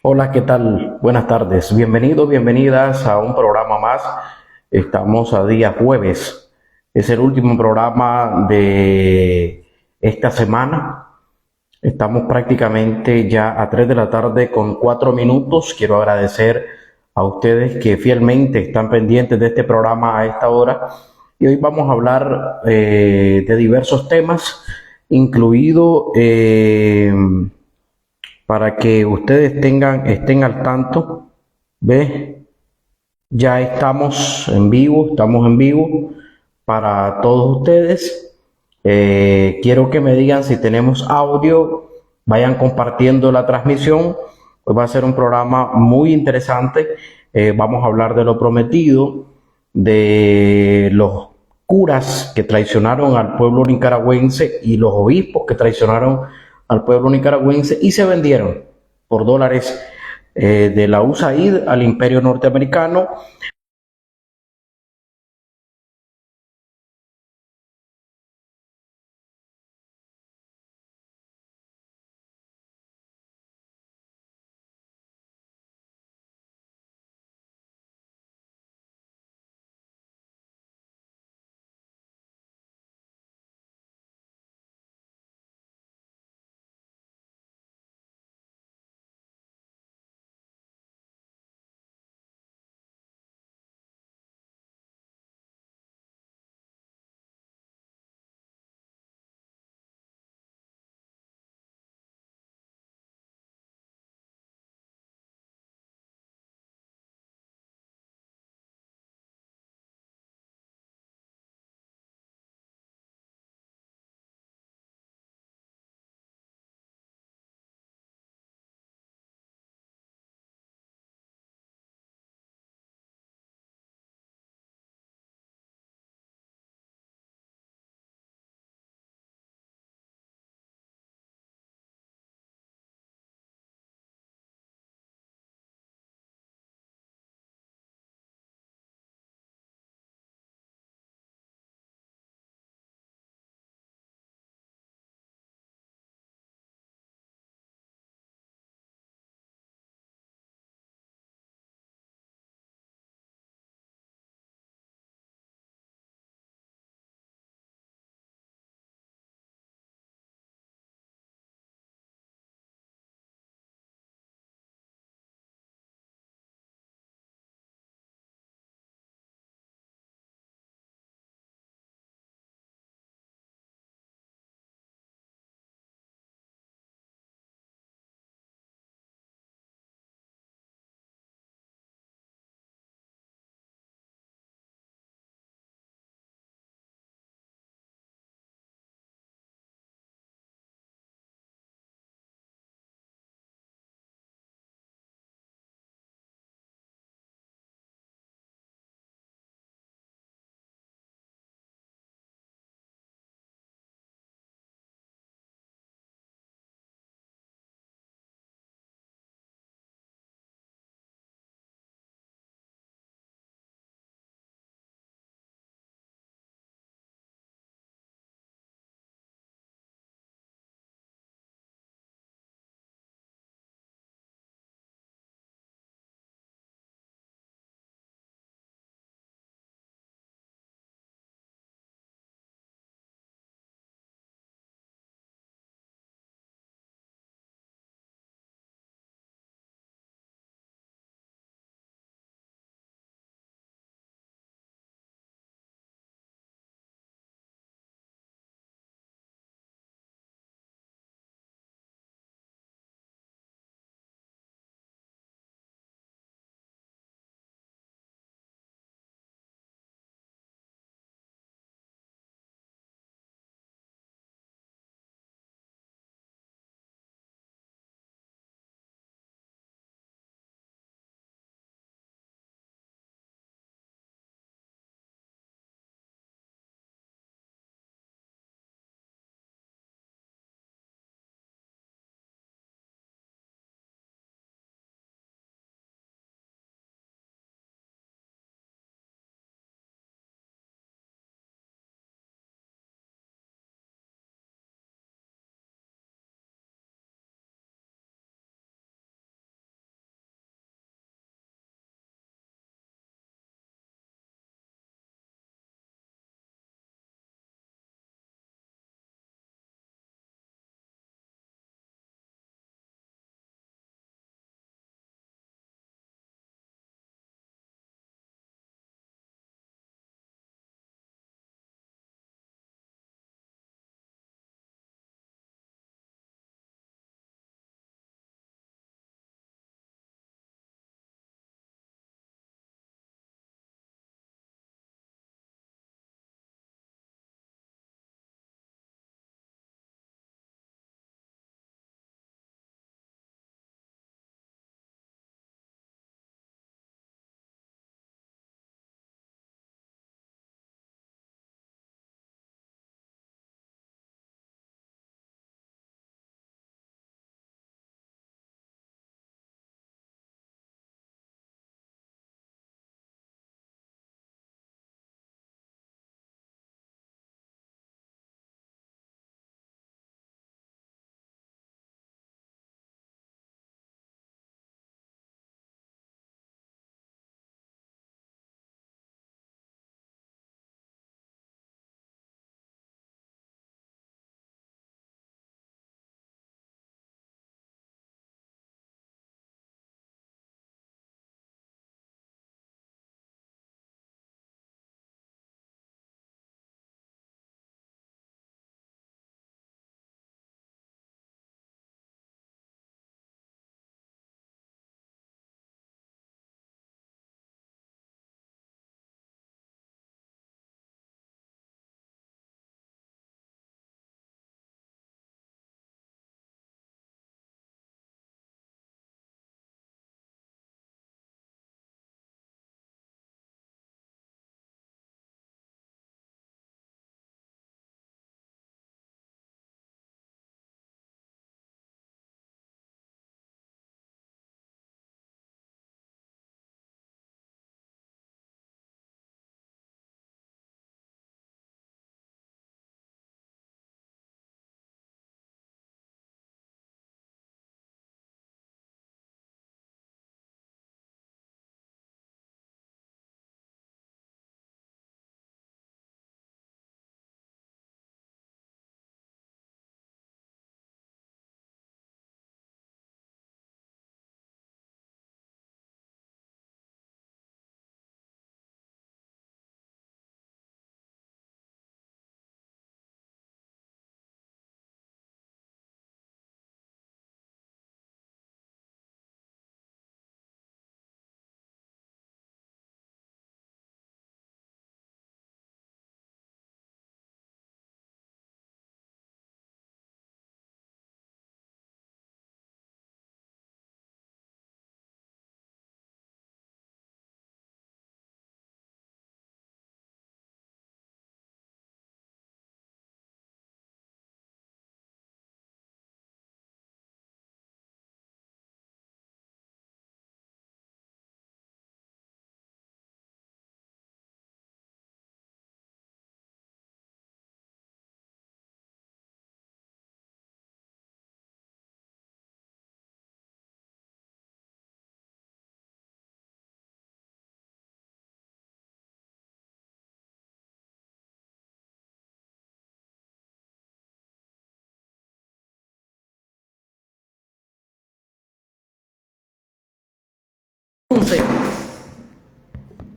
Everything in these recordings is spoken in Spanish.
Hola, ¿qué tal? Buenas tardes. Bienvenidos, bienvenidas a un programa más. Estamos a día jueves. Es el último programa de esta semana. Estamos prácticamente ya a 3 de la tarde con 4 minutos. Quiero agradecer a ustedes que fielmente están pendientes de este programa a esta hora. Y hoy vamos a hablar de diversos temas, incluido para que ustedes estén al tanto. ¿Ve? Ya estamos en vivo para todos ustedes. Quiero que me digan si tenemos audio, vayan compartiendo la transmisión. Hoy va a ser un programa muy interesante. Vamos a hablar de lo prometido, de los curas que traicionaron al pueblo nicaragüense y los obispos que traicionaron al pueblo nicaragüense y se vendieron por dólares de la USAID al imperio norteamericano.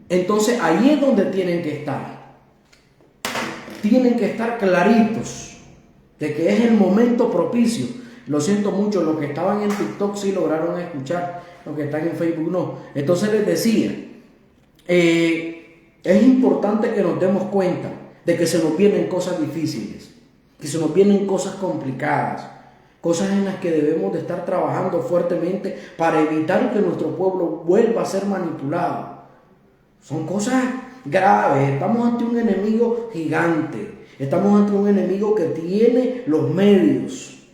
Entonces ahí es donde tienen que estar. Tienen que estar claritos de que es el momento propicio. Lo siento mucho, los que estaban en TikTok sí lograron escuchar, los que están en Facebook no. Entonces les decía, es importante que nos demos cuenta de que se nos vienen cosas difíciles, que se nos vienen cosas complicadas, cosas en las que debemos de estar trabajando fuertemente para evitar que nuestro pueblo vuelva a ser manipulado. Son cosas graves, estamos ante un enemigo gigante, estamos ante un enemigo que tiene los medios,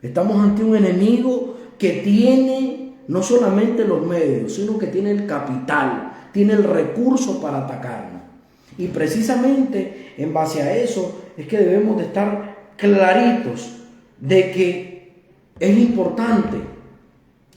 estamos ante un enemigo que tiene no solamente los medios, sino que tiene el capital, tiene el recurso para atacarnos. Y precisamente en base a eso es que debemos de estar claritos de que es importante,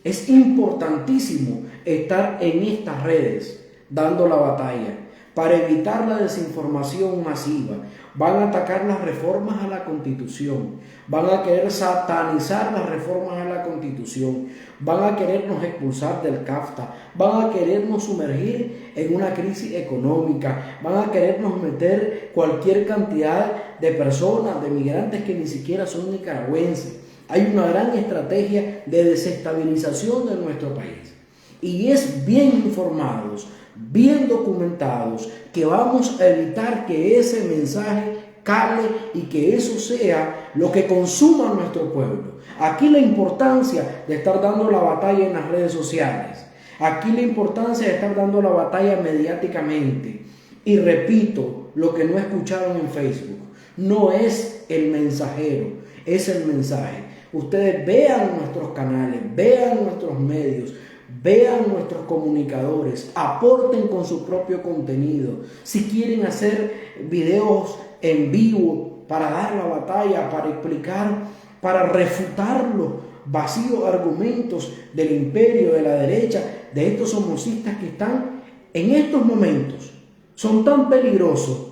es importantísimo estar en estas redes dando la batalla para evitar la desinformación masiva. Van a atacar las reformas a la Constitución, van a querer satanizar las reformas a la Constitución, van a querernos expulsar del CAFTA, van a querernos sumergir en una crisis económica, van a querernos meter cualquier cantidad de personas, de migrantes que ni siquiera son nicaragüenses. Hay una gran estrategia de desestabilización de nuestro país. Y es bien informados, bien documentados, que vamos a evitar que ese mensaje cale y que eso sea lo que consuma nuestro pueblo. Aquí la importancia de estar dando la batalla en las redes sociales. Aquí la importancia de estar dando la batalla mediáticamente. Y repito, lo que no escucharon en Facebook, no es el mensajero, es el mensaje. Ustedes vean nuestros canales, vean nuestros medios, vean nuestros comunicadores, aporten con su propio contenido. Si quieren hacer videos en vivo para dar la batalla, para explicar, para refutar los vacíos argumentos del imperio, de la derecha, de estos somocistas que están en estos momentos, son tan peligrosos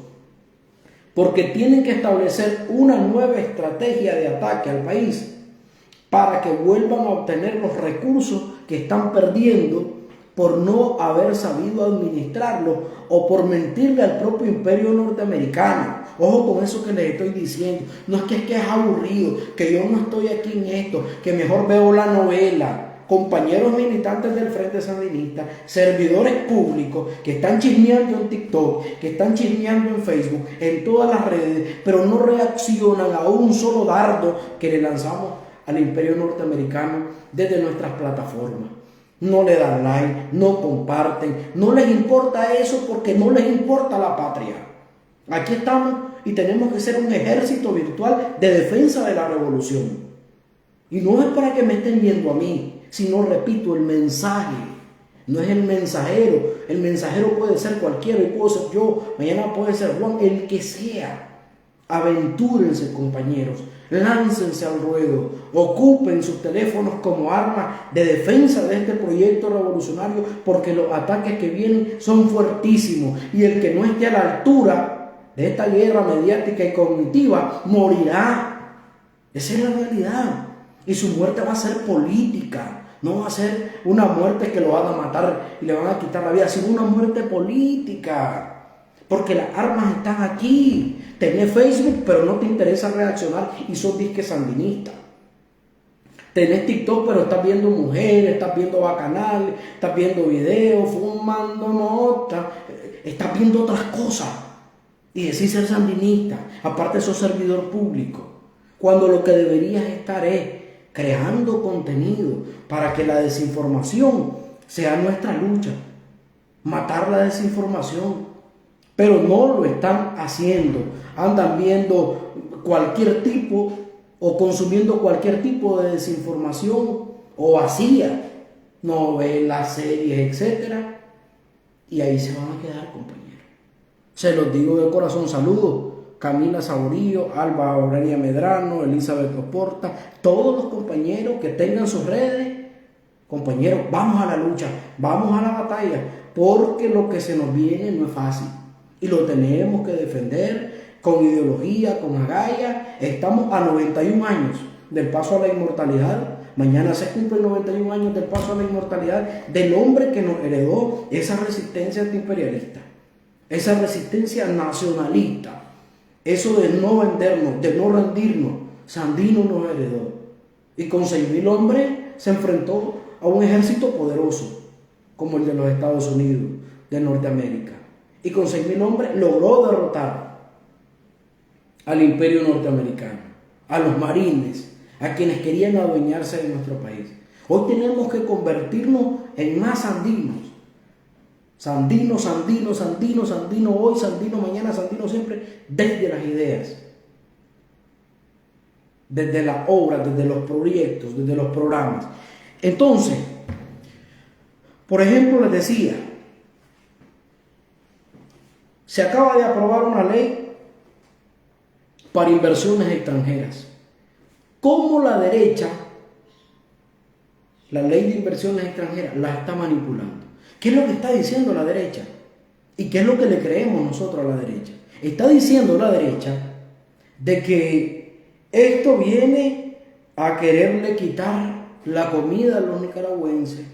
porque tienen que establecer una nueva estrategia de ataque al país para que vuelvan a obtener los recursos que están perdiendo por no haber sabido administrarlo o por mentirle al propio imperio norteamericano. Ojo con eso que les estoy diciendo. No es que es aburrido, que yo no estoy aquí en esto, que mejor veo la novela. Compañeros militantes del Frente Sandinista, servidores públicos que están chismeando en TikTok, que están chismeando en Facebook, en todas las redes, pero no reaccionan a un solo dardo que le lanzamos al imperio norteamericano desde nuestras plataformas. No le dan like, no comparten, no les importa eso porque no les importa la patria. Aquí estamos y tenemos que ser un ejército virtual de defensa de la revolución. Y no es para que me estén viendo a mí, sino, repito, el mensaje. No es el mensajero. El mensajero puede ser cualquiera, y puedo ser yo, mañana puede ser Juan, el que sea. Aventúrense, compañeros, láncense al ruedo, ocupen sus teléfonos como arma de defensa de este proyecto revolucionario, porque los ataques que vienen son fuertísimos y el que no esté a la altura de esta guerra mediática y cognitiva morirá. Esa es la realidad, y su muerte va a ser política, no va a ser una muerte que lo van a matar y le van a quitar la vida, sino una muerte política. Porque las armas están aquí. Tenés Facebook, pero no te interesa reaccionar y sos disque sandinista. Tenés TikTok, pero estás viendo mujeres, estás viendo bacanales, estás viendo videos, fumando nota, estás viendo otras cosas. Y decís ser sandinista. Aparte sos servidor público. Cuando lo que deberías estar es creando contenido para que la desinformación sea nuestra lucha. Matar la desinformación. Pero no lo están haciendo. Andan viendo cualquier tipo o consumiendo cualquier tipo de desinformación o vacía, novelas, series, etc. Y ahí se van a quedar, compañeros. Se los digo de corazón. Saludos. Camila Saborío, Alba Aurania Medrano, Elizabeth Oporta, todos los compañeros que tengan sus redes. Compañeros, vamos a la lucha, vamos a la batalla, porque lo que se nos viene no es fácil. Y lo tenemos que defender con ideología, con agallas. Estamos a 91 años del paso a la inmortalidad Mañana se cumplen 91 años del paso a la inmortalidad del hombre que nos heredó esa resistencia antiimperialista, esa resistencia nacionalista, eso de no vendernos, de no rendirnos. Sandino nos heredó. Y con 6.000 hombres se enfrentó a un ejército poderoso, como el de los Estados Unidos, de Norteamérica. Y con 6.000 hombres logró derrotar al imperio norteamericano, a los marines, a quienes querían adueñarse de nuestro país. Hoy tenemos que convertirnos en más sandinos. Sandino, Sandino, Sandino, Sandino hoy, Sandino mañana, Sandino siempre, desde las ideas, desde las obras, desde los proyectos, desde los programas. Entonces, por ejemplo, les decía, se acaba de aprobar una ley para inversiones extranjeras. ¿Cómo la derecha, la ley de inversiones extranjeras, la está manipulando? ¿Qué es lo que está diciendo la derecha? ¿Y qué es lo que le creemos nosotros a la derecha? Está diciendo la derecha de que esto viene a quererle quitar la comida a los nicaragüenses,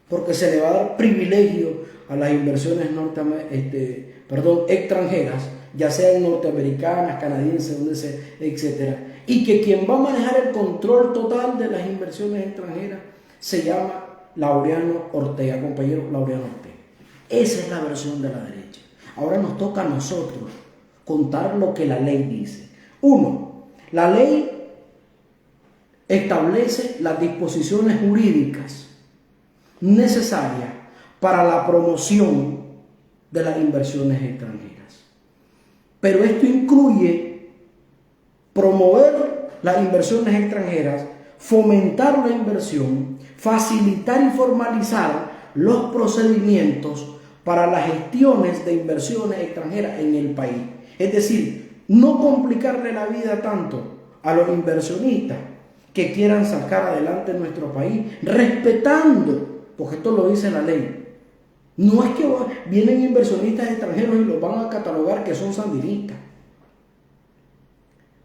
porque se le va a dar privilegio a las inversiones extranjeras, ya sean norteamericanas, canadienses, etc. Y que quien va a manejar el control total de las inversiones extranjeras se llama Laureano Ortega, compañero Laureano Ortega. Esa es la versión de la derecha. Ahora nos toca a nosotros contar lo que la ley dice. 1. La ley establece las disposiciones jurídicas necesarias para la promoción de las inversiones extranjeras. Pero esto incluye promover las inversiones extranjeras, fomentar la inversión, facilitar y formalizar los procedimientos para las gestiones de inversiones extranjeras en el país. Es decir, no complicarle la vida tanto a los inversionistas que quieran sacar adelante nuestro país, respetando, porque esto lo dice la ley. No es que vienen inversionistas extranjeros y los van a catalogar que son sandinistas.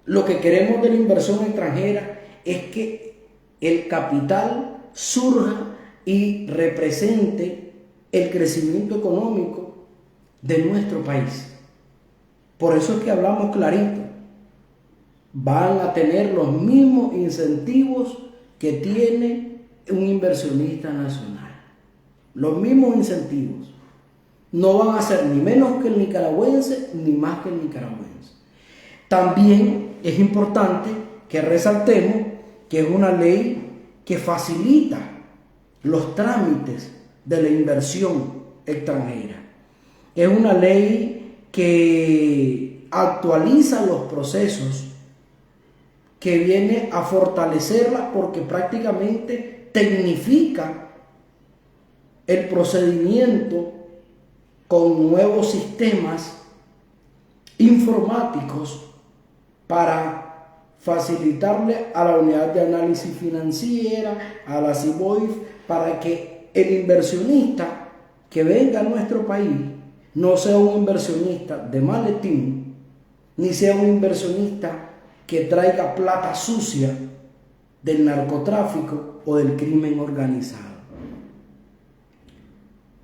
Lo que queremos de la inversión extranjera es que el capital surja y represente el crecimiento económico de nuestro país. Por eso es que hablamos clarito. Van a tener los mismos incentivos que tiene un inversionista nacional. Los mismos incentivos. No van a ser ni menos que el nicaragüense ni más que el nicaragüense. También es importante que resaltemos que es una ley que facilita los trámites de la inversión extranjera. Es una ley que actualiza los procesos, que viene a fortalecerla porque prácticamente tecnifica el procedimiento con nuevos sistemas informáticos para facilitarle a la unidad de análisis financiera, a la CIBOIF, para que el inversionista que venga a nuestro país no sea un inversionista de maletín, ni sea un inversionista que traiga plata sucia del narcotráfico o del crimen organizado.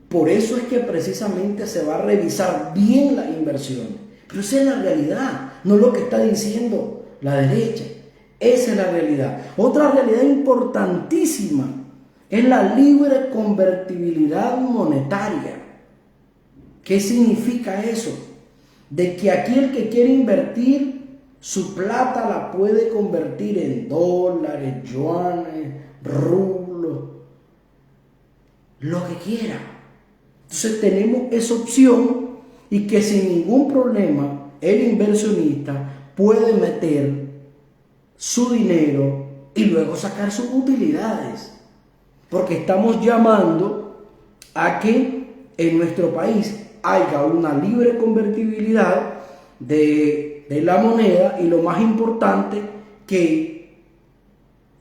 Por eso es que precisamente se va a revisar bien las inversiones. Pero esa es la realidad, no es lo que está diciendo la derecha. Esa es la realidad. Otra realidad importantísima es la libre convertibilidad monetaria. ¿Qué significa eso? De que aquí el que quiere invertir, su plata la puede convertir en dólares, yuanes, rublos, lo que quiera. Entonces tenemos esa opción y que sin ningún problema el inversionista puede meter su dinero y luego sacar sus utilidades. Porque estamos llamando a que en nuestro país haya una libre convertibilidad de la moneda y lo más importante que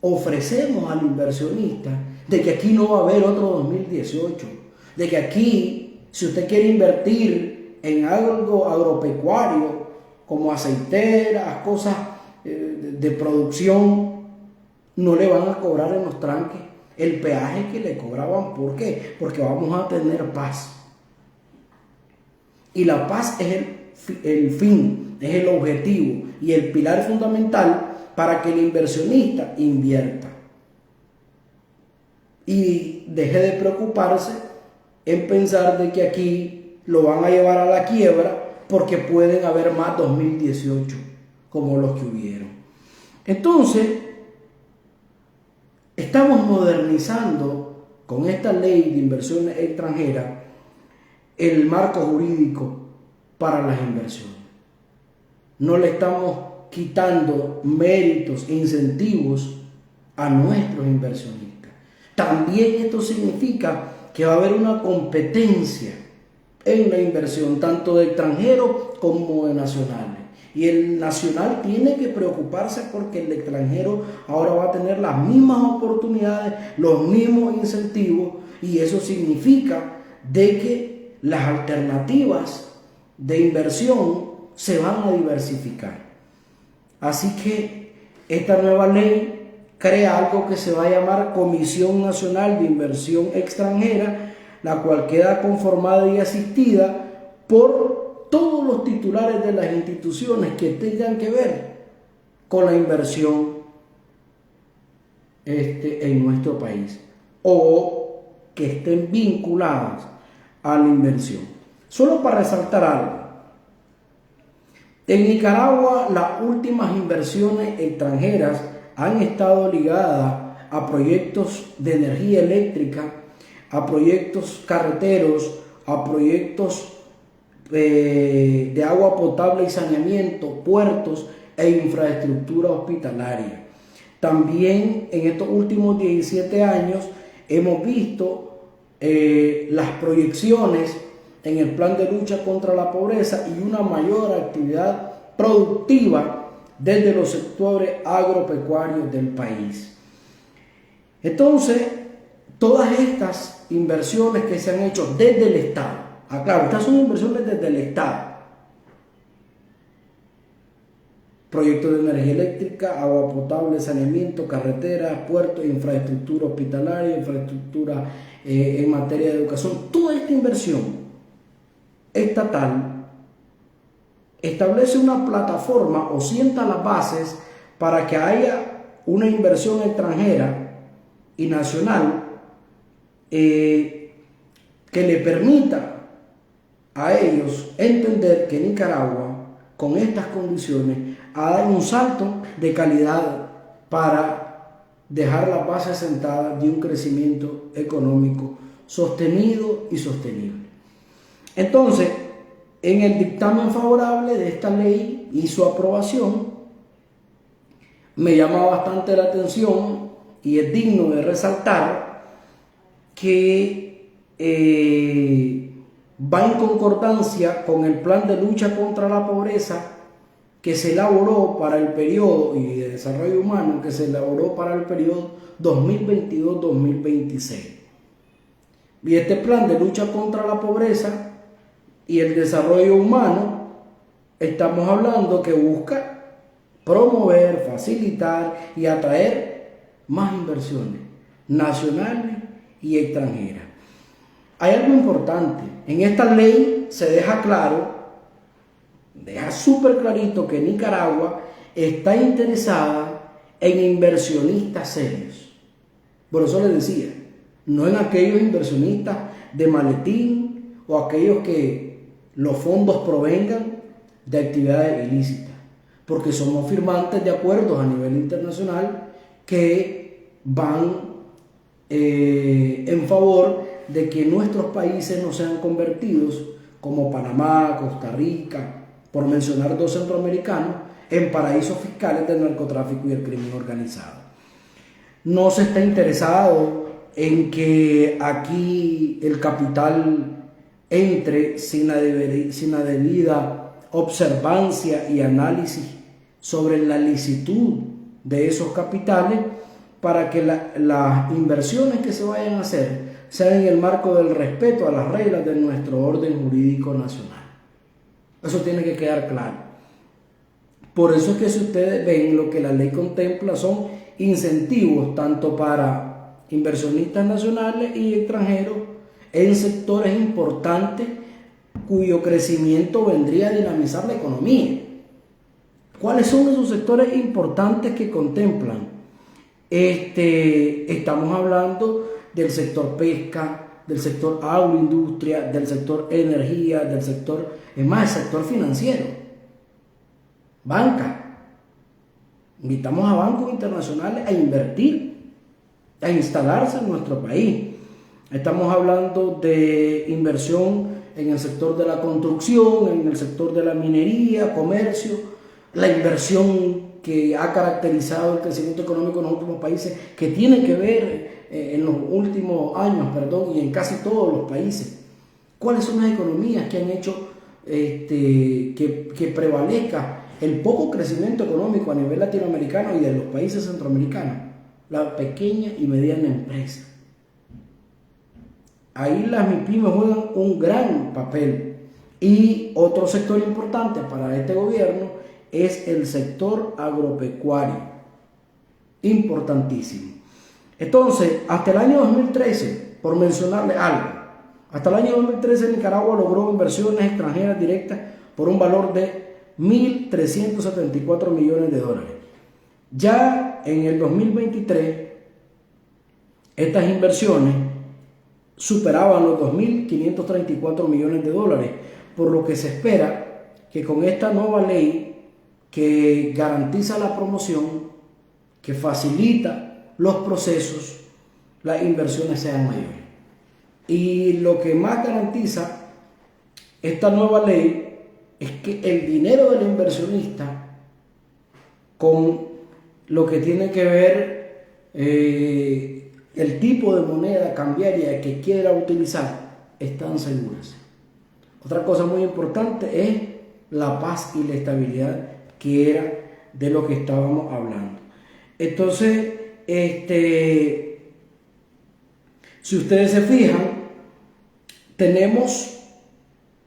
ofrecemos al inversionista de que aquí no va a haber otro 2018. De que aquí, si usted quiere invertir en algo agropecuario, como aceiteras, cosas de producción no le van a cobrar en los tranques el peaje que le cobraban. ¿Por qué? Porque vamos a tener paz. Y la paz es el fin, es el objetivo y el pilar fundamental para que el inversionista invierta y deje de preocuparse en pensar de que aquí lo van a llevar a la quiebra porque pueden haber más 2018 como los que hubieron. Entonces, estamos modernizando con esta ley de inversiones extranjeras el marco jurídico para las inversiones. No le estamos quitando méritos e incentivos a nuestros inversionistas. También esto significa que va a haber una competencia en la inversión, tanto de extranjeros como de nacionales. Y el nacional tiene que preocuparse porque el extranjero ahora va a tener las mismas oportunidades, los mismos incentivos, y eso significa de que las alternativas de inversión se van a diversificar. Así que esta nueva ley crea algo que se va a llamar Comisión Nacional de Inversión Extranjera, la cual queda conformada y asistida por todos los titulares de las instituciones que tengan que ver con la inversión en nuestro país o que estén vinculadas a la inversión. Solo para resaltar algo, en Nicaragua las últimas inversiones extranjeras han estado ligadas a proyectos de energía eléctrica, a proyectos carreteros, a proyectos de agua potable y saneamiento, puertos e infraestructura hospitalaria. También en estos últimos 17 años hemos visto las proyecciones en el plan de lucha contra la pobreza y una mayor actividad productiva desde los sectores agropecuarios del país. Entonces, todas estas inversiones que se han hecho desde el Estado, claro, estas son inversiones desde el Estado, proyectos de energía eléctrica, agua potable, saneamiento, carreteras, puertos, infraestructura hospitalaria, infraestructura en materia de educación, toda esta inversión estatal establece una plataforma o sienta las bases para que haya una inversión extranjera y nacional que le permita a ellos entender que Nicaragua, con estas condiciones, ha dado un salto de calidad para dejar las bases sentadas de un crecimiento económico sostenido y sostenible. Entonces, en el dictamen favorable de esta ley y su aprobación, me llama bastante la atención y es digno de resaltar que va en concordancia con el plan de lucha contra la pobreza que se elaboró para el periodo y de desarrollo humano que se elaboró para el periodo 2022-2026. Y este plan de lucha contra la pobreza y el desarrollo humano, estamos hablando que busca promover, facilitar y atraer más inversiones nacionales y extranjeras. Hay algo importante, en esta ley se deja claro, deja súper clarito que Nicaragua está interesada en inversionistas serios. Por eso les decía, no en aquellos inversionistas de maletín o aquellos que los fondos provengan de actividades ilícitas, porque somos firmantes de acuerdos a nivel internacional que van en favor de que nuestros países no sean convertidos, como Panamá, Costa Rica, por mencionar dos centroamericanos, en paraísos fiscales del narcotráfico y el crimen organizado. No se está interesado en que aquí el capital entre sin la debida observancia y análisis sobre la licitud de esos capitales para que las inversiones que se vayan a hacer sean en el marco del respeto a las reglas de nuestro orden jurídico nacional. Eso tiene que quedar claro. Por eso es que si ustedes ven, lo que la ley contempla son incentivos tanto para inversionistas nacionales y extranjeros en sectores importantes cuyo crecimiento vendría a dinamizar la economía. ¿Cuáles son esos sectores importantes que contemplan? Estamos hablando del sector pesca, del sector agroindustria, del sector energía, del sector, es más, el sector financiero, banca. Invitamos a bancos internacionales a invertir, a instalarse en nuestro país. Estamos hablando de inversión en el sector de la construcción, en el sector de la minería, comercio, la inversión que ha caracterizado el crecimiento económico en los últimos países, que tiene que ver en los últimos años, y en casi todos los países. ¿Cuáles son las economías que han hecho que prevalezca el poco crecimiento económico a nivel latinoamericano y de los países centroamericanos? La pequeña y mediana empresa. Ahí las MIPYMES juegan un gran papel. Y otro sector importante para este gobierno es el sector agropecuario, importantísimo. Entonces, hasta el año 2013, por mencionarle algo, hasta el año 2013 Nicaragua logró inversiones extranjeras directas por un valor de 1.374 millones de dólares. Ya en el 2023, estas inversiones superaban los 2.534 millones de dólares, por lo que se espera que con esta nueva ley que garantiza la promoción, que facilita los procesos, las inversiones sean mayores. Y lo que más garantiza esta nueva ley es que el dinero del inversionista, con lo que tiene que ver el tipo de moneda cambiaria que quiera utilizar, están seguras. Otra cosa muy importante es la paz y la estabilidad, que era de lo que estábamos hablando. Entonces, si ustedes se fijan, tenemos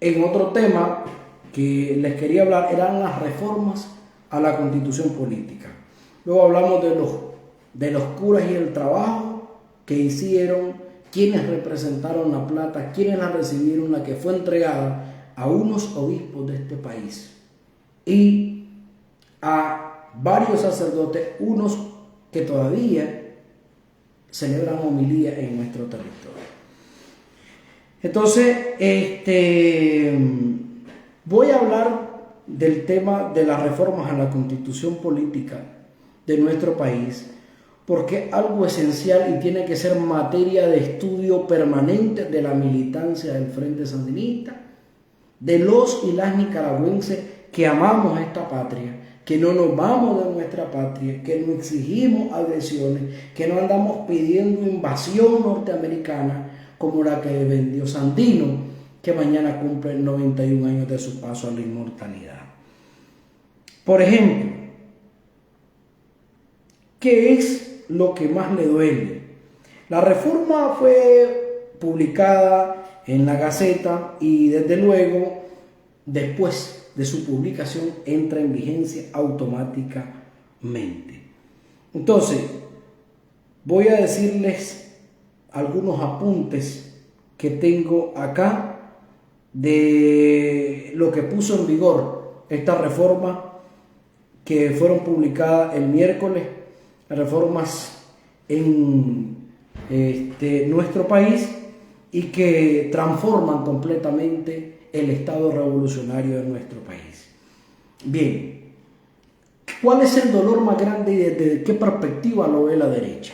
en otro tema que les quería hablar, eran las reformas a la Constitución política. Luego hablamos de los curas y el trabajo que hicieron, quienes representaron la plata, quienes la recibieron, la que fue entregada a unos obispos de este país y a varios sacerdotes, unos que todavía celebran homilía en nuestro territorio. Entonces, voy a hablar del tema de las reformas a la Constitución política de nuestro país, porque es algo esencial y tiene que ser materia de estudio permanente de la militancia del Frente Sandinista, de los y las nicaragüenses que amamos esta patria, que no nos vamos de nuestra patria, que no exigimos agresiones, que no andamos pidiendo invasión norteamericana como la que vendió Sandino, que mañana cumple 91 años de su paso a la inmortalidad. Por ejemplo, ¿qué es lo que más le duele? La reforma fue publicada en la Gaceta y desde luego, después de su publicación, entra en vigencia automáticamente. Entonces, voy a decirles algunos apuntes que tengo acá de lo que puso en vigor esta reforma, que fueron publicadas el miércoles, reformas en nuestro país y que transforman completamente el Estado revolucionario de nuestro país. Bien, ¿cuál es el dolor más grande y desde qué perspectiva lo ve la derecha?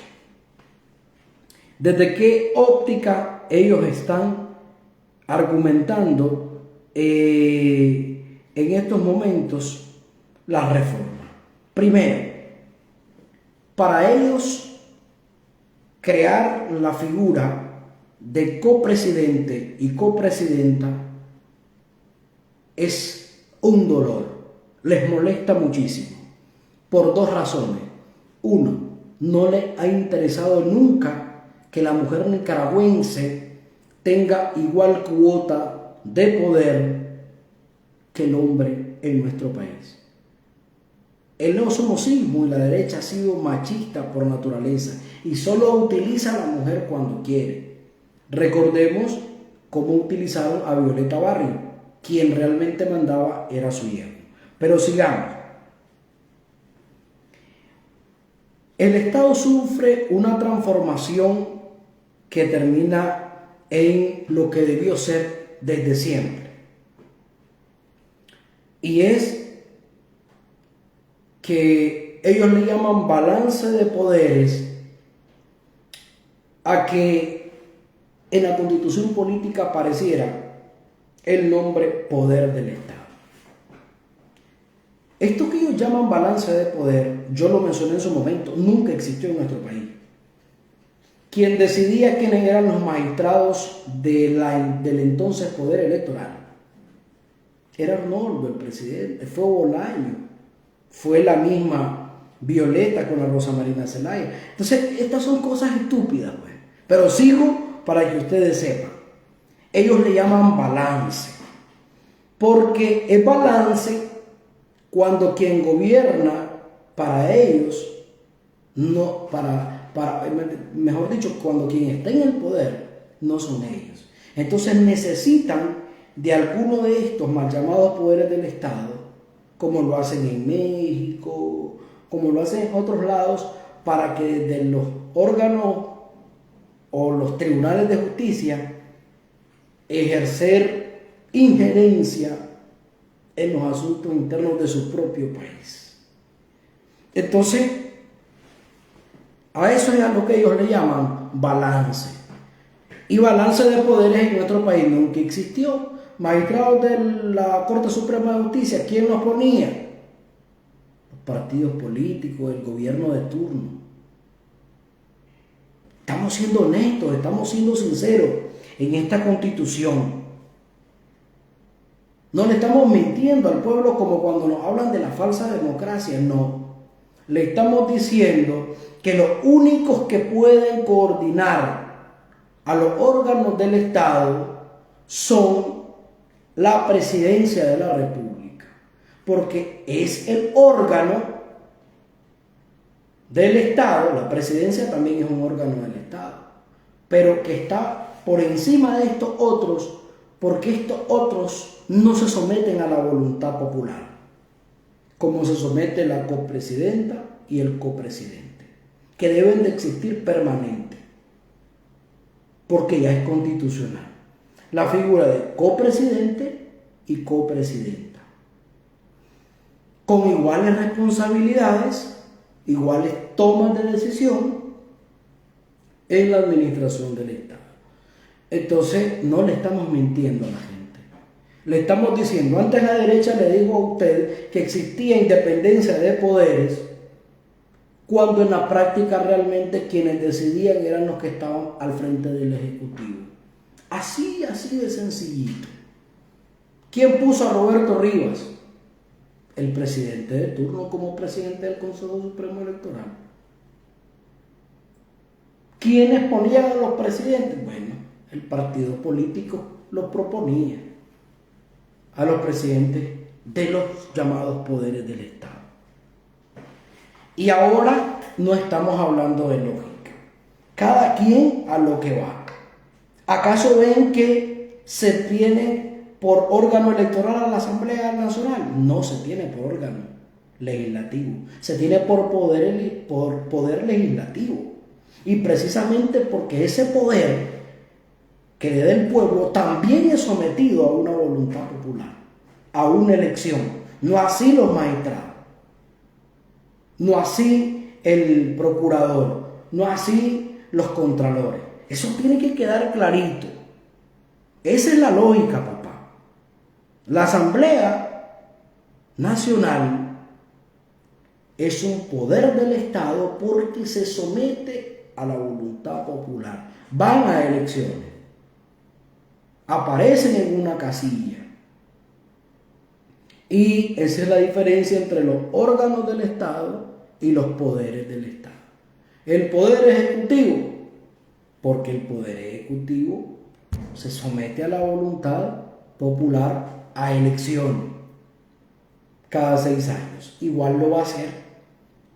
¿Desde qué óptica ellos están argumentando en estos momentos la reforma? Primero, para ellos crear la figura de copresidente y copresidenta es un dolor, les molesta muchísimo, por dos razones. Uno, no les ha interesado nunca que la mujer nicaragüense tenga igual cuota de poder que el hombre en nuestro país. el neosomosismo y la derecha ha sido machista por naturaleza y solo utiliza a la mujer cuando quiere. Recordemos cómo utilizaron a Violeta Barrio. Quien realmente mandaba era su hija. Pero sigamos. El Estado sufre una transformación que termina en lo que debió ser desde siempre. Y es que ellos le llaman balance de poderes a que en la Constitución política apareciera el nombre poder del Estado. Esto que ellos llaman balance de poder, yo lo mencioné en su momento, nunca existió en nuestro país. Quien decidía quiénes eran los magistrados del entonces poder electoral era Arnoldo, el presidente, fue Bolaño, fue la misma Violeta con la Rosa Marina Zelaya. Entonces, estas son cosas estúpidas, pues. Pero sigo para que ustedes sepan. Ellos le llaman balance, porque es balance cuando quien gobierna para ellos, no mejor dicho, cuando quien está en el poder no son ellos. Entonces necesitan de alguno de estos mal llamados poderes del Estado, como lo hacen en México, como lo hacen en otros lados, para que desde los órganos o los tribunales de justicia ejercer injerencia en los asuntos internos de su propio país. Entonces, a eso es a lo que ellos le llaman balance. Y balance de poderes en nuestro país nunca existió. Magistrados de la Corte Suprema de Justicia, ¿quién los ponía? Los partidos políticos, el gobierno de turno. Estamos siendo honestos, estamos siendo sinceros en esta Constitución. No le estamos mintiendo al pueblo como cuando nos hablan de la falsa democracia, no. Le estamos diciendo que los únicos que pueden coordinar a los órganos del Estado son la Presidencia de la República, porque es el órgano del Estado. La Presidencia también es un órgano del Estado, pero que está por encima de estos otros, porque estos otros no se someten a la voluntad popular, como se somete la copresidenta y el copresidente, que deben de existir permanente, porque ya es constitucional, la figura de copresidente y copresidenta, con iguales responsabilidades, iguales tomas de decisión en la administración del Estado. Entonces, no le estamos mintiendo a la gente. Le estamos diciendo, antes la derecha le dijo a usted que existía independencia de poderes, cuando en la práctica realmente quienes decidían eran los que estaban al frente del Ejecutivo. Así de sencillito. ¿Quién puso a Roberto Rivas? El presidente de turno como presidente del Consejo Supremo Electoral. ¿Quiénes ponían a los presidentes? Bueno, el partido político los proponía a los presidentes de los llamados poderes del Estado. Y ahora no estamos hablando de lógica. Cada quien a lo que va. ¿Acaso ven que se tiene por órgano electoral a la Asamblea Nacional? No se tiene por órgano legislativo. Se tiene por poder legislativo. Y precisamente porque ese poder que le da el pueblo también es sometido a una voluntad popular, a una elección. No así los magistrados, no así el procurador, no así los contralores. Eso tiene que quedar clarito. Esa es la lógica, papá. La Asamblea Nacional es un poder del Estado porque se somete a la voluntad popular. Van a elecciones, aparecen en una casilla. Y esa es la diferencia entre los órganos del Estado y los poderes del Estado. El poder ejecutivo, porque el poder ejecutivo se somete a la voluntad popular a elección. cada 6 años. Igual lo va a hacer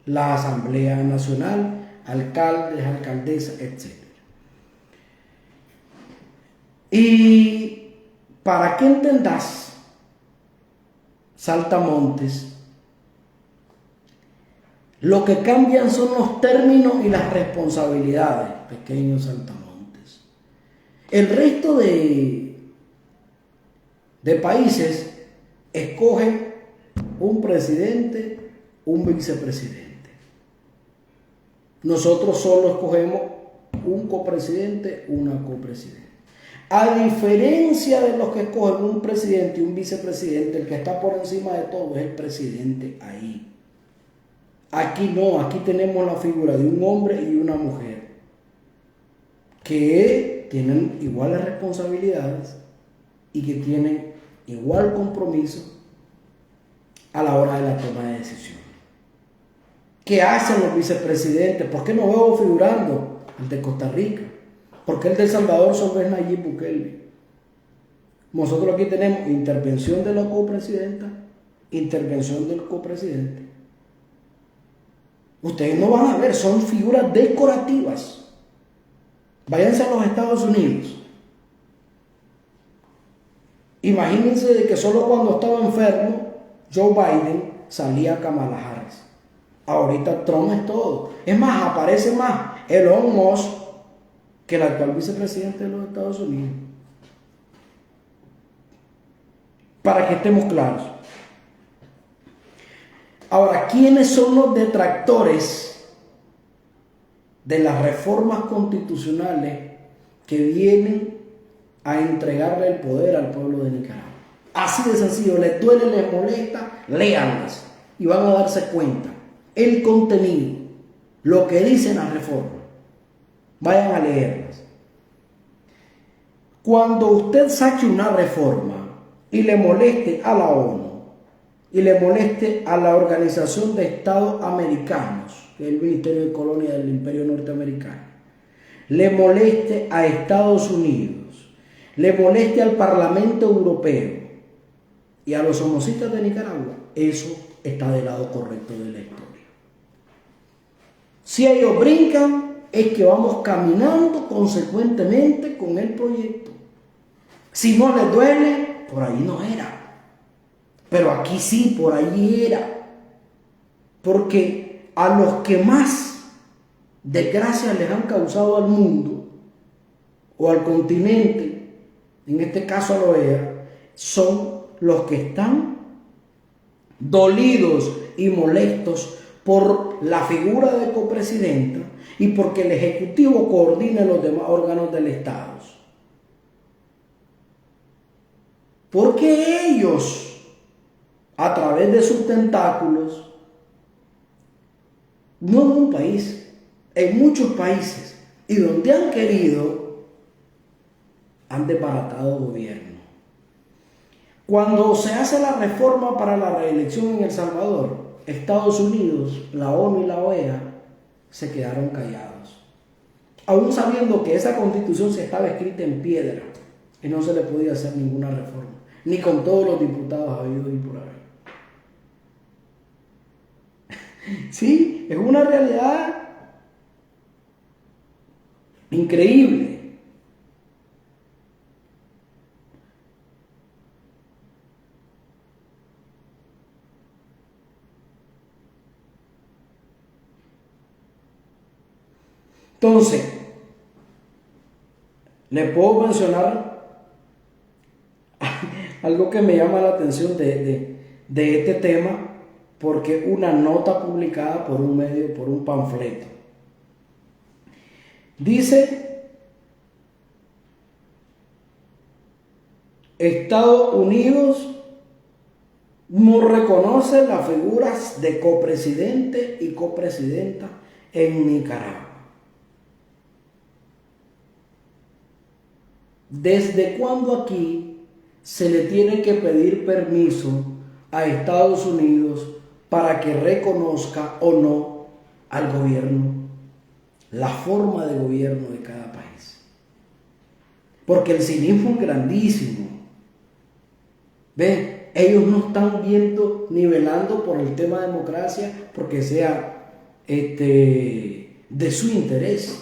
la Asamblea Nacional, alcaldes, alcaldesas, etc. Y para que entendás, saltamontes, lo que cambian son los términos y las responsabilidades, pequeños saltamontes. El resto de países escogen un presidente, un vicepresidente. Nosotros solo escogemos un copresidente, una copresidenta. A diferencia de los que escogen un presidente y un vicepresidente, el que está por encima de todo es el presidente ahí. Aquí no, aquí tenemos la figura de un hombre y una mujer que tienen iguales responsabilidades y que tienen igual compromiso a la hora de la toma de decisiones. ¿Qué hacen los vicepresidentes? ¿Por qué no veo figurando el de Costa Rica? ¿Por qué el de El Salvador solo es Nayib Bukele? Nosotros aquí tenemos intervención de la copresidenta, intervención del copresidente. Ustedes no van a ver, son figuras decorativas. Váyanse a los Estados Unidos. Imagínense de que solo cuando estaba enfermo Joe Biden salía Kamala Harris. Ahorita Trump es todo. Es más, aparece más Elon Musk que el actual vicepresidente de los Estados Unidos. Para que estemos claros. Ahora, ¿quiénes son los detractores de las reformas constitucionales que vienen a entregarle el poder al pueblo de Nicaragua? Así de sencillo, les duele, les molesta, léanlas y van a darse cuenta el contenido, lo que dicen las reformas. Vayan a leerlas. Cuando usted saque una reforma y le moleste a la ONU y le moleste a la Organización de Estados Americanos, que es el Ministerio de Colonia del Imperio Norteamericano, le moleste a Estados Unidos, le moleste al Parlamento Europeo y a los somocistas de Nicaragua, eso está del lado correcto de la historia. Si ellos brincan, es que vamos caminando consecuentemente con el proyecto. Si no les duele, por ahí no era. Pero aquí sí, por ahí era. Porque a los que más desgracias les han causado al mundo o al continente, en este caso a la OEA, son los que están dolidos y molestos por la figura de copresidenta y porque el Ejecutivo coordina los demás órganos del Estado. Porque ellos, a través de sus tentáculos, no en un país, en muchos países, y donde han querido, han desbaratado gobierno. Cuando se hace la reforma para la reelección en El Salvador, Estados Unidos, la ONU y la OEA se quedaron callados, aún sabiendo que esa constitución se estaba escrita en piedra y no se le podía hacer ninguna reforma, ni con todos los diputados habidos y por haber. Sí, es una realidad increíble. Entonces, le puedo mencionar algo que me llama la atención de este tema, porque una nota publicada por un medio, por un panfleto, dice: Estados Unidos no reconoce las figuras de copresidente y copresidenta en Nicaragua. ¿Desde cuándo aquí se le tiene que pedir permiso a Estados Unidos para que reconozca o no al gobierno, la forma de gobierno de cada país? Porque el cinismo es grandísimo. ¿Ve? Ellos no están viendo, nivelando por el tema de democracia porque sea de su interés.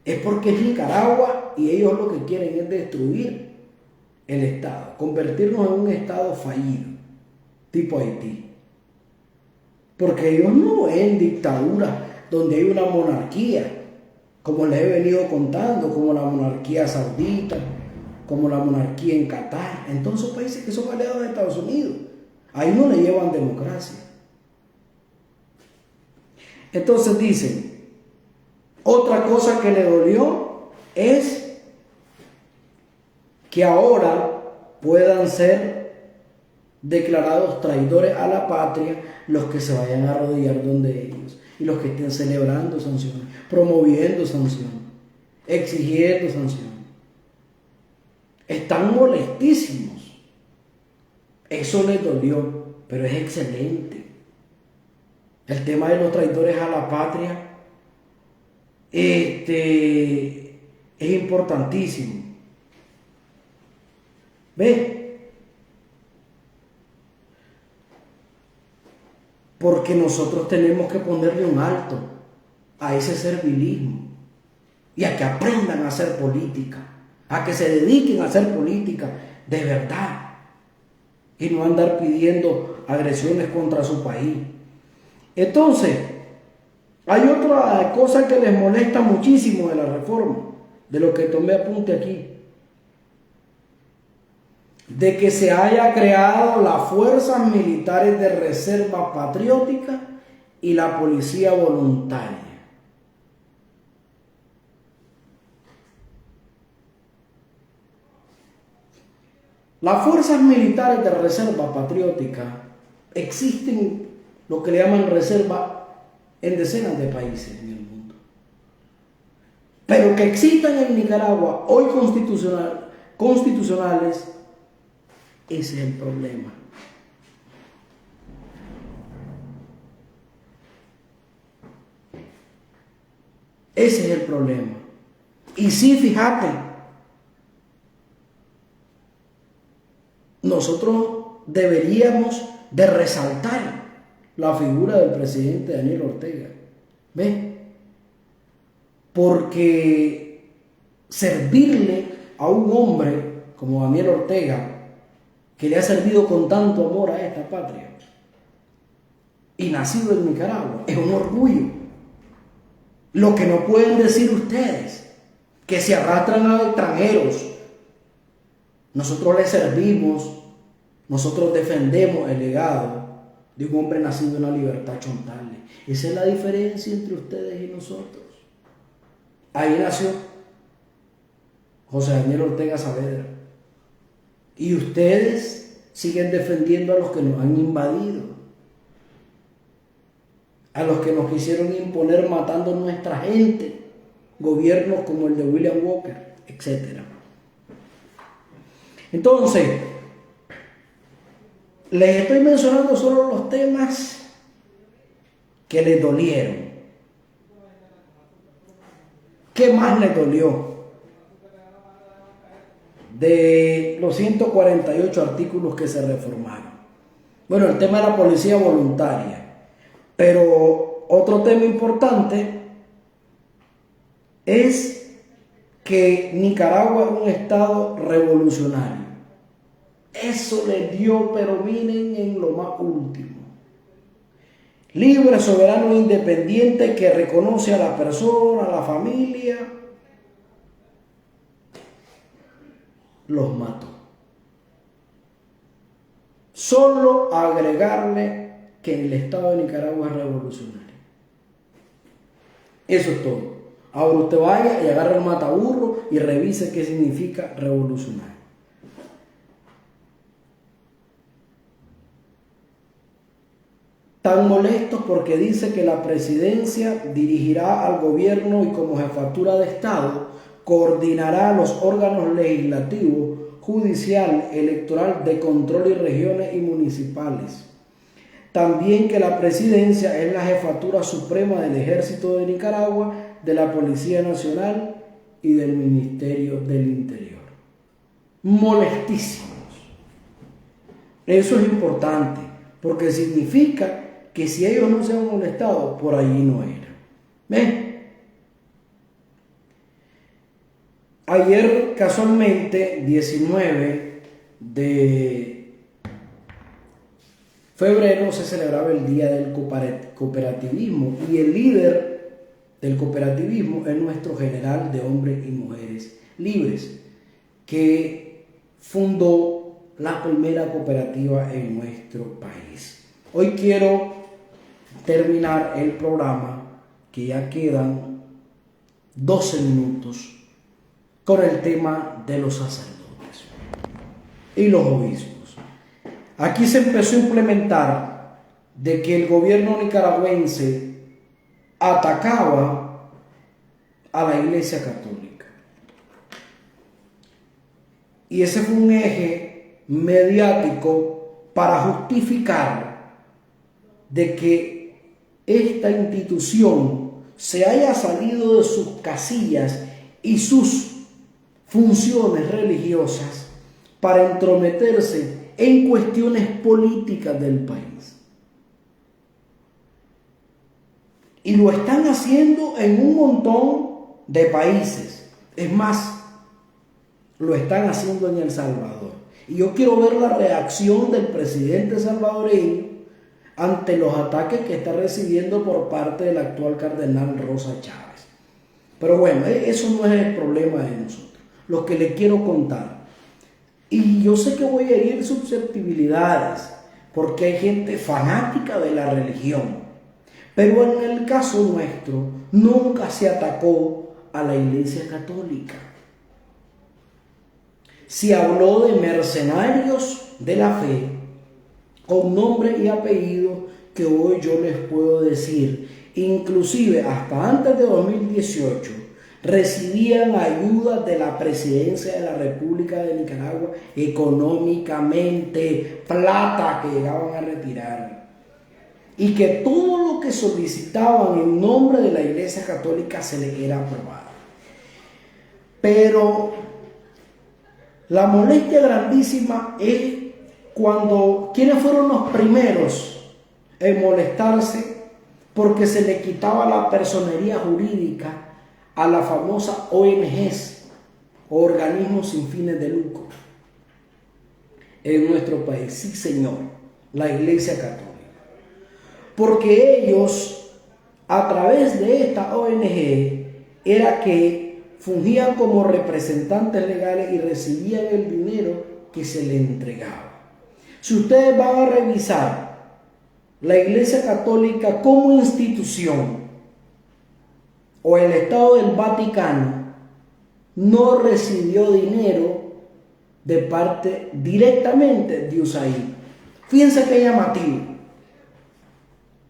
Es porque es Nicaragua y ellos lo que quieren es destruir el Estado, convertirnos en un Estado fallido, tipo Haití. Porque ellos no ven dictaduras donde hay una monarquía, como les he venido contando, como la monarquía saudita, como la monarquía en Qatar, en todos esos países que son aliados de Estados Unidos. Ahí no le llevan democracia. Entonces dicen, otra cosa que le dolió es que ahora puedan ser declarados traidores a la patria los que se vayan a arrodillar donde ellos y los que estén celebrando sanciones, promoviendo sanciones, exigiendo sanciones. Están molestísimos. Eso les dolió, pero es excelente. El tema de los traidores a la patria es importantísimo. ¿Ves? Porque nosotros tenemos que ponerle un alto a ese servilismo y a que aprendan a hacer política, a que se dediquen a hacer política de verdad y no andar pidiendo agresiones contra su país. Entonces, hay otra cosa que les molesta muchísimo de la reforma, de lo que tomé apunte aquí, de que se haya creado las fuerzas militares de reserva patriótica y la policía voluntaria. Las fuerzas militares de reserva patriótica existen, lo que le llaman reserva, en decenas de países en el mundo. Pero que existan en Nicaragua hoy constitucionales, ese es el problema. Ese es el problema. Y sí, fíjate, nosotros deberíamos de resaltar la figura del presidente Daniel Ortega. ¿Ves? Porque servirle a un hombre como Daniel Ortega, que le ha servido con tanto amor a esta patria y nacido en Nicaragua, es un orgullo. Lo que no pueden decir ustedes, que se arrastran a extranjeros. Nosotros les servimos, nosotros defendemos el legado de un hombre nacido en la libertad chontale. Esa es la diferencia entre ustedes y nosotros. Ahí nació José Daniel Ortega Saavedra. Y ustedes siguen defendiendo a los que nos han invadido, a los que nos quisieron imponer matando a nuestra gente, gobiernos como el de William Walker, etc. Entonces, les estoy mencionando solo los temas que les dolieron. ¿Qué más les dolió? De los 148 artículos que se reformaron. Bueno, el tema de la policía voluntaria. Pero otro tema importante es que Nicaragua es un estado revolucionario. Eso les dio, pero miren en lo más último. Libre, soberano e independiente que reconoce a la persona, a la familia. Los mató. Solo agregarle que el Estado de Nicaragua es revolucionario. Eso es todo. Ahora usted vaya y agarre el mataburro y revise qué significa revolucionario. Tan molestos porque dice que la presidencia dirigirá al gobierno y como jefatura de Estado coordinará los órganos legislativo, judicial, electoral, de control y regiones y municipales. También que la presidencia es la jefatura suprema del Ejército de Nicaragua, de la Policía Nacional y del Ministerio del Interior. Molestísimos. Eso es importante, porque significa que si ellos no se han molestado, por allí no era. ¿Ven? Ayer, casualmente, 19 de febrero, se celebraba el Día del Cooperativismo, y el líder del cooperativismo es nuestro general de hombres y mujeres libres, que fundó la primera cooperativa en nuestro país. Hoy quiero terminar el programa, que ya quedan 12 minutos, con el tema de los sacerdotes y los obispos. Aquí se empezó a implementar de que el gobierno nicaragüense atacaba a la Iglesia Católica. Y ese fue un eje mediático para justificar de que esta institución se haya salido de sus casillas y sus funciones religiosas para entrometerse en cuestiones políticas del país. Y lo están haciendo en un montón de países. Es más, lo están haciendo en El Salvador. Y yo quiero ver la reacción del presidente salvadoreño ante los ataques que está recibiendo por parte del actual cardenal Rosa Chávez. Pero bueno, eso no es el problema de nosotros. Lo que le quiero contar. Y yo sé que voy a herir susceptibilidades, porque hay gente fanática de la religión. Pero en el caso nuestro, nunca se atacó a la Iglesia Católica. Se habló de mercenarios de la fe, con nombre y apellido, que hoy yo les puedo decir, inclusive hasta antes de 2018, recibían ayuda de la presidencia de la República de Nicaragua económicamente, plata que llegaban a retirar, y que todo lo que solicitaban en nombre de la Iglesia Católica se les era aprobado. Pero la molestia grandísima es cuando quienes fueron los primeros en molestarse porque se le quitaba la personería jurídica a la famosa ONGs, organismos sin fines de lucro, en nuestro país. Sí, señor, la Iglesia Católica. Porque ellos, a través de esta ONG, era que fungían como representantes legales y recibían el dinero que se les entregaba. Si ustedes van a revisar la Iglesia Católica como institución, o el Estado del Vaticano, no recibió dinero de parte directamente de USAID. Fíjense qué llamativo.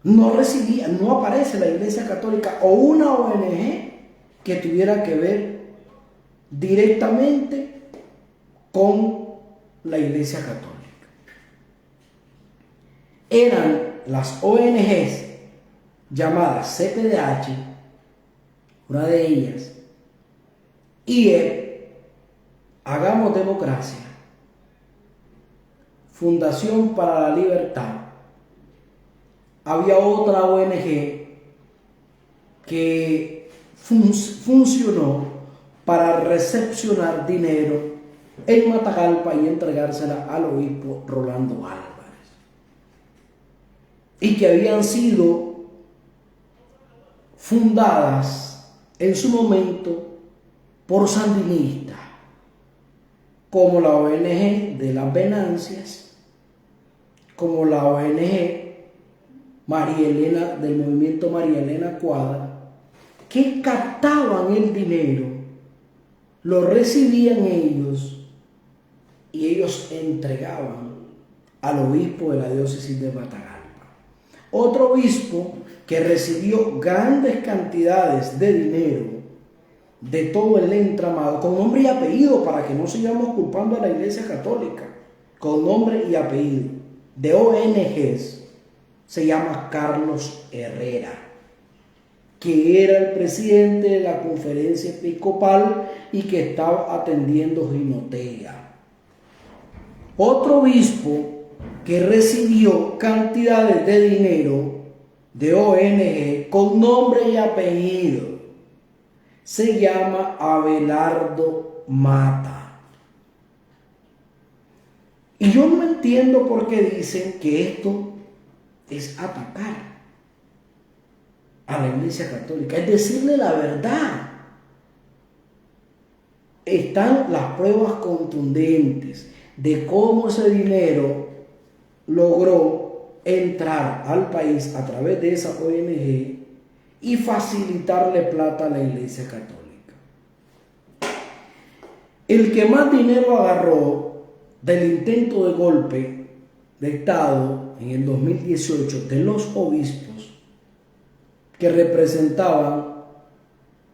No recibía, no aparece la Iglesia Católica o una ONG que tuviera que ver directamente con la Iglesia Católica. Eran las ONGs llamadas CPDH, una de ellas, IEP, Hagamos Democracia, Fundación para la Libertad. Había otra ONG que funcionó para recepcionar dinero en Matagalpa y entregársela al obispo Rolando Álvarez, y que habían sido fundadas en su momento por sandinistas, como la ONG de las Venancias, como la ONG María Elena, del movimiento María Elena Cuadra, que captaban el dinero, lo recibían ellos y ellos entregaban al obispo de la diócesis de Matagalpa. Otro obispo que recibió grandes cantidades de dinero de todo el entramado, con nombre y apellido, para que no sigamos culpando a la Iglesia Católica, con nombre y apellido, de ONGs, se llama Carlos Herrera, que era el presidente de la conferencia episcopal y que estaba atendiendo Jinotega. Otro obispo que recibió cantidades de dinero de ONG con nombre y apellido. Se llama Abelardo Mata. Y yo no entiendo por qué dicen que esto es atacar a la Iglesia Católica, es decirle la verdad. Están las pruebas contundentes de cómo ese dinero logró entrar al país a través de esa ONG y facilitarle plata a la Iglesia Católica. El que más dinero agarró del intento de golpe de Estado en el 2018 de los obispos que representaban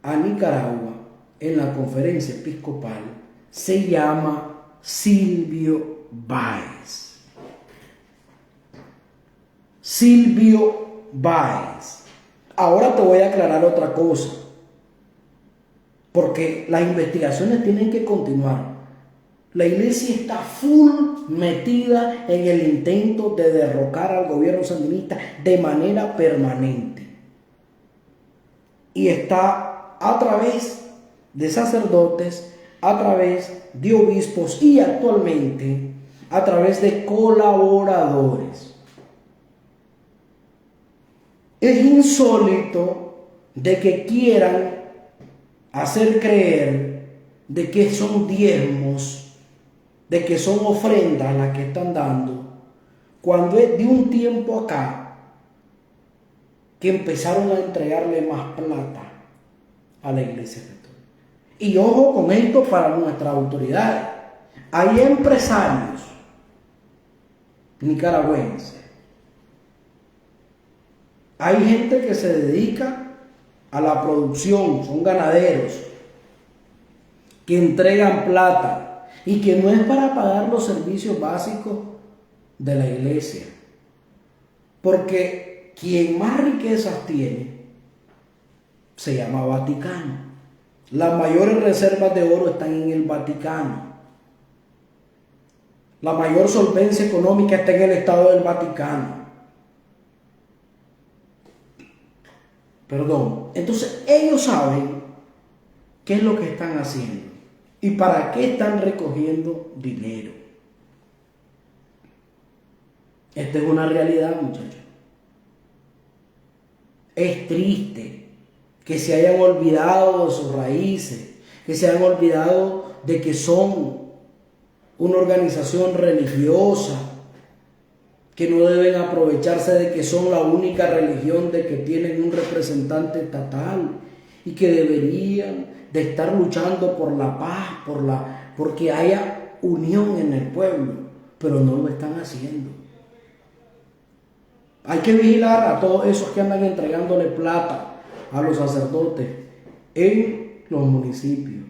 a Nicaragua en la conferencia episcopal se llama Silvio Báez. Silvio Báez. Ahora te voy a aclarar otra cosa, porque las investigaciones tienen que continuar. La iglesia está full metida en el intento de derrocar al gobierno sandinista de manera permanente. Y está a través de sacerdotes, a través de obispos y actualmente a través de colaboradores. Es insólito de que quieran hacer creer de que son diezmos, de que son ofrendas las que están dando, cuando es de un tiempo acá que empezaron a entregarle más plata a la Iglesia Católica. Y ojo con esto para nuestras autoridades. Hay empresarios nicaragüenses, hay gente que se dedica a la producción, son ganaderos, que entregan plata y que no es para pagar los servicios básicos de la iglesia. Porque quien más riquezas tiene se llama Vaticano. Las mayores reservas de oro están en el Vaticano. La mayor solvencia económica está en el Estado del Vaticano. Perdón. Entonces ellos saben qué es lo que están haciendo y para qué están recogiendo dinero. Esta es una realidad, muchachos. Es triste que se hayan olvidado de sus raíces, que se hayan olvidado de que son una organización religiosa, que no deben aprovecharse de que son la única religión de que tienen un representante estatal y que deberían de estar luchando por la paz, porque haya unión en el pueblo, pero no lo están haciendo. Hay que vigilar a todos esos que andan entregándole plata a los sacerdotes en los municipios.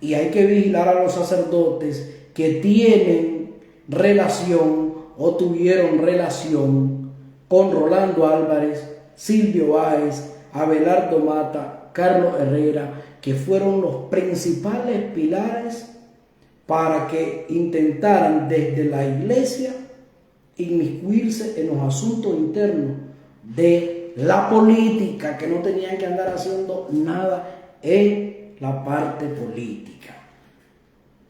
Y hay que vigilar a los sacerdotes que tienen relación o tuvieron relación con Rolando Álvarez, Silvio Báez, Abelardo Mata, Carlos Herrera, que fueron los principales pilares para que intentaran desde la iglesia inmiscuirse en los asuntos internos de la política, que no tenían que andar haciendo nada en la parte política.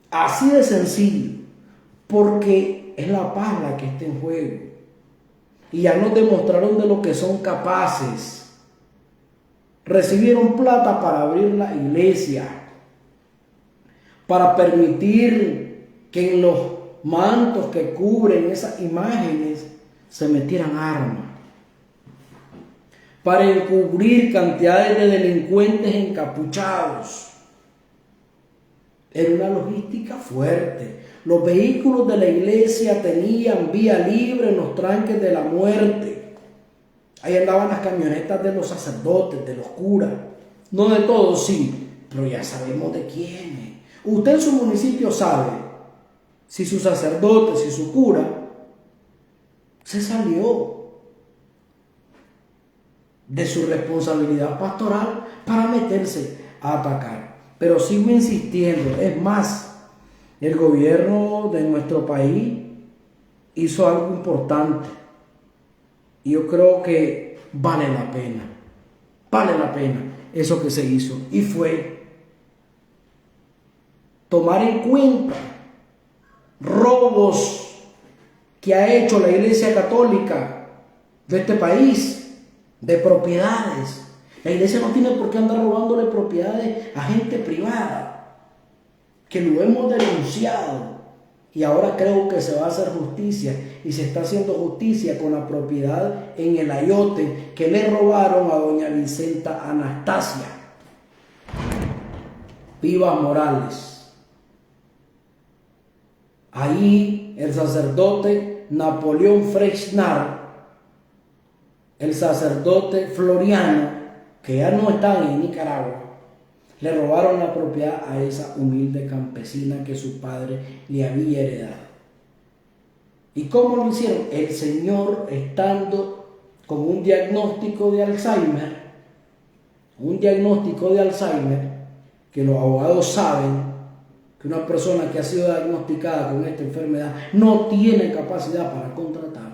Así de sencillo, porque es la paz la que está en juego. Y ya nos demostraron de lo que son capaces. Recibieron plata para abrir la iglesia, para permitir que en los mantos que cubren esas imágenes se metieran armas, para encubrir cantidades de delincuentes encapuchados. Era una logística fuerte. Los vehículos de la iglesia tenían vía libre en los tranques de la muerte. Ahí andaban las camionetas de los sacerdotes, de los curas. No de todos, sí, pero ya sabemos de quiénes. Usted en su municipio sabe si su sacerdote, si su cura se salió de su responsabilidad pastoral para meterse a atacar. Pero sigo insistiendo, es más, el gobierno de nuestro país hizo algo importante. Y yo creo que vale la pena eso que se hizo. Y fue tomar en cuenta robos que ha hecho la Iglesia Católica de este país, de propiedades. La iglesia no tiene por qué andar robándole propiedades a gente privada, que lo hemos denunciado. Y ahora creo que se va a hacer justicia, y se está haciendo justicia con la propiedad en el Ayote que le robaron a doña Vicenta Anastasia Vivas Morales. Ahí el sacerdote Napoleón Freixnar, el sacerdote Floriano, que ya no están en Nicaragua, le robaron la propiedad a esa humilde campesina que su padre le había heredado. ¿Y cómo lo hicieron? El señor, estando con un diagnóstico de Alzheimer, que los abogados saben que una persona que ha sido diagnosticada con esta enfermedad no tiene capacidad para contratar.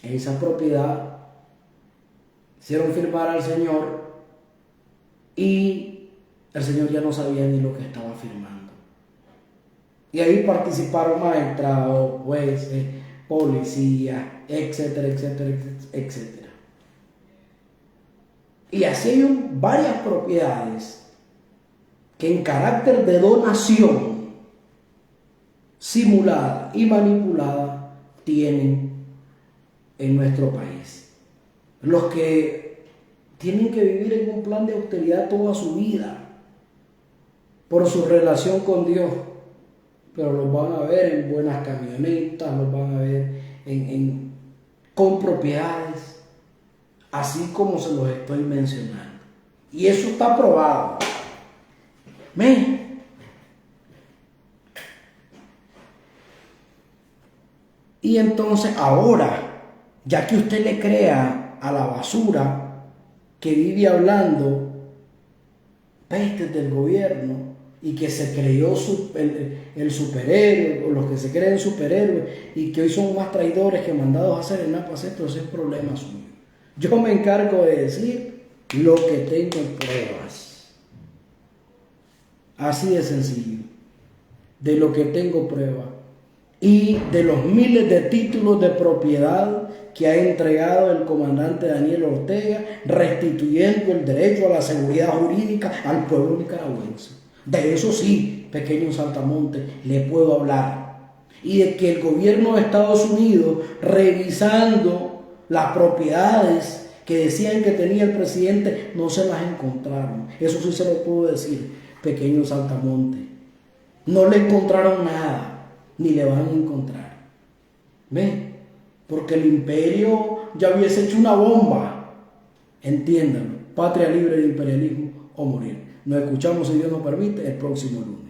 Esa propiedad hicieron firmar al señor, y el señor ya no sabía ni lo que estaba firmando. Y ahí participaron magistrados, jueces, policías, etcétera, etcétera, etcétera. Y así hay varias propiedades que en carácter de donación simulada y manipulada tienen en nuestro país. Los que tienen que vivir en un plan de austeridad toda su vida por su relación con Dios, pero los van a ver en buenas camionetas, los van a ver con propiedades, así como se los estoy mencionando. Y eso está probado. ¿Ven? Y entonces ahora, ya que usted le crea a la basura que vive hablando pestes del gobierno, y que se creyó el superhéroe, o los que se creen superhéroes, y que hoy son más traidores que mandados a hacer en Apacetro, ese es problema suyo. Yo me encargo de decir lo que tengo pruebas. Así de sencillo. De lo que tengo pruebas. Y de los miles de títulos de propiedad que ha entregado el comandante Daniel Ortega, restituyendo el derecho a la seguridad jurídica al pueblo nicaragüense. De eso sí, pequeño Saltamonte, le puedo hablar. Y de que el gobierno de Estados Unidos, revisando las propiedades que decían que tenía el presidente, no se las encontraron. Eso sí se lo puedo decir, pequeño Saltamonte. No le encontraron nada, ni le van a encontrar. ¿Ven? Porque el imperio ya hubiese hecho una bomba. Entiéndanlo. Patria libre de imperialismo o morir. Nos escuchamos, si Dios nos permite, el próximo lunes.